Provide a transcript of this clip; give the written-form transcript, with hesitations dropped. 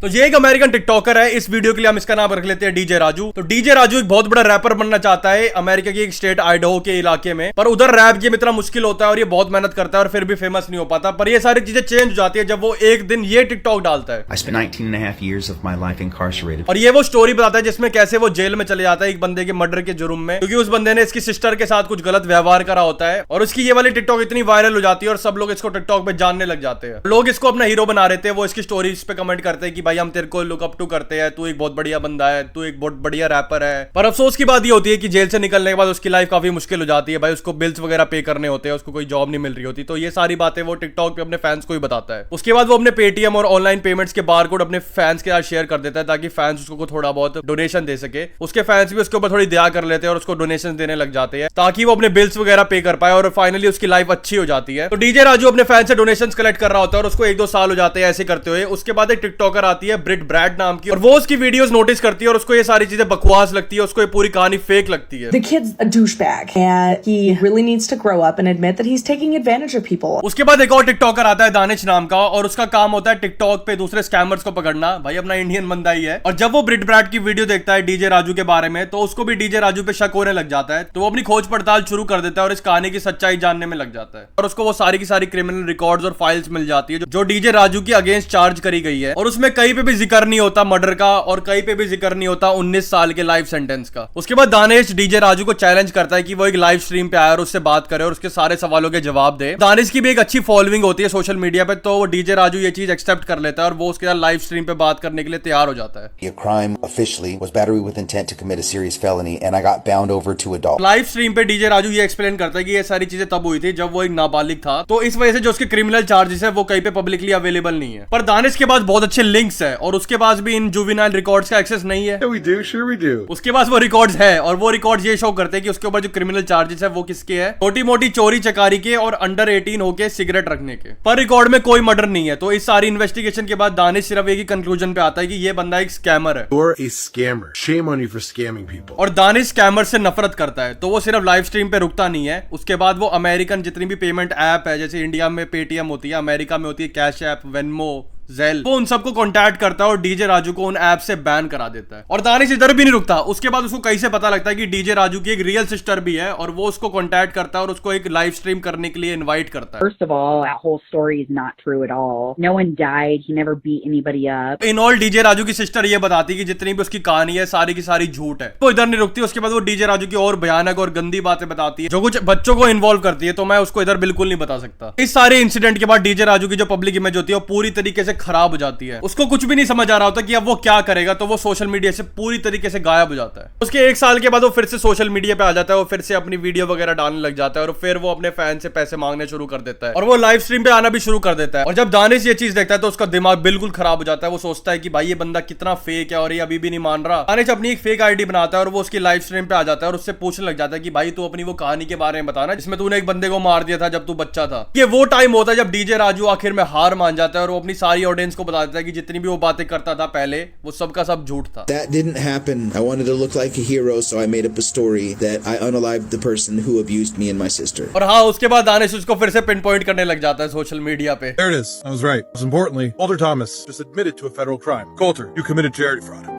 तो ये एक अमेरिकन टिकटॉकर है। इस वीडियो के लिए हम इसका नाम रख लेते हैं डीजे राजू। तो डीजे राजू एक बहुत बड़ा रैपर बनना चाहता है अमेरिका की एक स्टेट आइडाहो के इलाके में, पर उधर रैप गेम इतना मुश्किल होता है और ये बहुत मेहनत करता है और फिर भी फेमस नहीं हो पाता। पर ये सारी चीजें चेंज हो जाती है जब वो एक दिन ये टिकटॉक डालता है। I spent 19.5 years of my life incarcerated. और ये वो स्टोरी बताता है जिसमें कैसे वो जेल में चले जाता है एक बंदे के मर्डर के जुर्म में, क्योंकि उस बंदे ने इसकी सिस्टर के साथ कुछ गलत व्यवहार करा होता है। और उसकी ये वाली टिकटॉक इतनी वायरल हो जाती है और सब लोग इसको टिकटॉक पे जानने लग जाते हैं। लोग इसको अपना हीरो बना रहे थे। वो इसकी स्टोरीज पे कमेंट करते हैं कि भाई हम तेरे को लुक अप टू करते हैं, तू एक बहुत बढ़िया बंदा है, तू एक बहुत बढ़िया रैपर है। पर अफसोस की बात ये होती है कि जेल से निकलने के बाद उसकी लाइफ काफी मुश्किल हो जाती है। भाई उसको बिल्स वगैरह पे करने होते हैं, उसको कोई जॉब नहीं मिल रही होती। तो ये सारी बातें वो टिकटॉक पे अपने फैंस को ही बताता है। उसके बाद वो अपने पेटीएम और ऑनलाइन पेमेंट्स के बारकोड अपने फैंस के साथ शेयर कर देता है ताकि फैंस उसको थोड़ा बहुत डोनेशन दे सके। उसके फैंस भी उसके ऊपर थोड़ी दया कर लेते हैं और उसको डोनेशन देने लग जाते हैं ताकि वो अपने बिल्स वगैरह पे कर पाए और फाइनली उसकी लाइफ अच्छी हो जाती है। तो डीजे राजू अपने फैंस से डोनेशंस कलेक्ट कर रहा होता है और उसको 1-2 साल हो जाते हैं ऐसे करते हुए। उसके बाद एक टिकटॉकर आती है ब्रिट ब्रैड नाम की, और वो उसकी वीडियोस नोटिस करती है और उसको ये सारी चीजें बकवास लगती है, उसको ये पूरी कहानी फेक लगती है। The kid's a douchebag and he really needs to grow up and admit that he's taking advantage of people. उसके बाद एक और टिकटॉकर आता है दानिश नाम का, और उसका काम होता है टिकटॉक पे दूसरे स्कैमर्स को पकड़ना। भाई अपना इंडियन बंदा ही है। और जब वो ब्रिट ब्रैड की वीडियो देखता है डीजे राजू के बारे में तो उसको भी डीजे राजू पे शक होने लग जाता है। तो वो अपनी खोज पड़ताल शुरू कर देता है और इस कहानी की सच्चाई जानने में लग जाता है। और उसको वो सारी की सारी क्रिमिनल रिकॉर्ड्स और फाइल्स मिल जाती है जो डीजे राजू की अगेंस्ट चार्ज करी गई है। और उसमें कहीं पे भी जिक्र नहीं होता मर्डर का और कहीं पे भी जिक्र नहीं होता 19 साल के लाइफ सेंटेंस का। उसके बाद दानिश डीजे राजू को चैलेंज करता है कि वो एक लाइव स्ट्रीम पे आए और उससे बात करे और उसके सारे सवालों के जवाब दे। दानिश की भी एक अच्छी फॉलोइंग होती है सोशल मीडिया पे, तो वो डीजे राजू ये चीज एक्सेप्ट कर लेता है और वो उसके साथ लाइव स्ट्रीम पे बात करने के लिए तैयार हो जाता है। Your crime officially was battery with intent to commit a serious felony and I got bound over to adult. Live stream पे डीजे राजू ये एक्सप्लेन करता है कि ये सारी चीजें तब हुई थी जब वो एक नाबालिग था, तो इस वजह से जो उसके क्रिमिनल चार्जेस है वो कहीं पे पब्लिकली अवेलेबल नहीं है। पर दानिश के पास बहुत अच्छे लिंक्स है और उसके पास भी इन जुवेनाइल रिकॉर्ड्स का एक्सेस नहीं है। Sure we do. उसके पास वो रिकॉर्ड्स है और वो रिकॉर्ड्स ये शो करते हैं कि उसके ऊपर जो क्रिमिनल चार्जेस है वो किसके है, छोटी मोटी चोरी चकारी के और अंडर 18 होके सिगरेट रखने के। पर रिकॉर्ड में कोई मर्डर नहीं है। तो इस सारी इन्वेस्टिगेशन के बाद दानिश सिर्फ एक ही कंक्लूजन पे आता है कि ये बंदा एक स्कैमर है। You're a scammer. Shame on you for scamming people. और दानिश स्कैमर से नफरत करता है। तो वो सिर्फ लाइव स्ट्रीम पे रुकता नहीं है। उसके बाद वो अमेरिकन जितनी भी पेमेंट ऐप है, जैसे इंडिया में पेटीएम होती है, अमेरिका में होती है कैश ऐप, वेनमो, जेल, वो उन सबको कांटेक्ट करता है और डीजे राजू को उन ऐप से बैन करा देता है। और दानिश इधर भी नहीं रुकता। उसके बाद उसको कहीं से पता लगता है कि डीजे राजू की एक रियल सिस्टर भी है और वो उसको कांटेक्ट करता है और उसको एक लाइव स्ट्रीम करने के लिए इनवाइट करता है। First of all, that whole story is not true at all. No one died. He never beat anybody up. In all DJ Raju की सिस्टर ये बताती है कि जितनी भी उसकी कहानी है सारी की सारी झूठ है। वो इधर नहीं रुकती। उसके बाद वो डीजे राजू की और भयानक और गंदी बातें बताती है जो कुछ बच्चों को इन्वॉल्व करती है। तो मैं उसको इधर बिल्कुल नहीं बता सकता। इस सारे इंसिडेंट के बाद डीजे राजू की जो पब्लिक इमेज होती है वो पूरी तरीके से खराब हो जाती है। उसको कुछ भी नहीं समझ आ रहा होता कि अब वो क्या करेगा, तो वो सोशल मीडिया से पूरी तरीके से गायब हो जाता है। उसके 1 साल के बाद वो फिर से सोशल मीडिया पे आ जाता है। वो फिर से अपनी वीडियो वगैरह डालने लग जाता है और फिर वो अपने फैन से पैसे मांगने शुरू कर देता है और वो लाइव स्ट्रीम पे आना भी शुरू कर देता है। और जब दानिश ये चीज देखता है तो उसका दिमाग बिल्कुल खराब हो जाता है। वो सोचता है कि भाई ये बंदा कितना फेक है और ये अभी भी नहीं मान रहा। दानिश अपनी एक फेक आईडी बनाता है और वो उसकी लाइव स्ट्रीम पे आ जाता है और उससे पूछने लग जाता है कि भाई तू अपनी वो कहानी के बारे में बताना जिसमें तूने एक बंदे को मार दिया था जब तू बच्चा था। ये वो टाइम होता है जब डीजे राजू आखिर में हार मान जाता है और वो अपनी सारी ऑडियंस को बता देता है कि जितनी भी वो बातें करता था पहले वो सब का सब झूठ था। That didn't happen. I wanted to look like a hero, so I made up a story that I unalived the person who abused me and my sister. और हाँ, उसके बाद दानिश उसको फिर से पिन पॉइंट करने लग जाता है सोशल मीडिया पे। There it is. I was right. Most importantly, Coulter Thomas just admitted to a federal crime. Coulter, you committed charity fraud.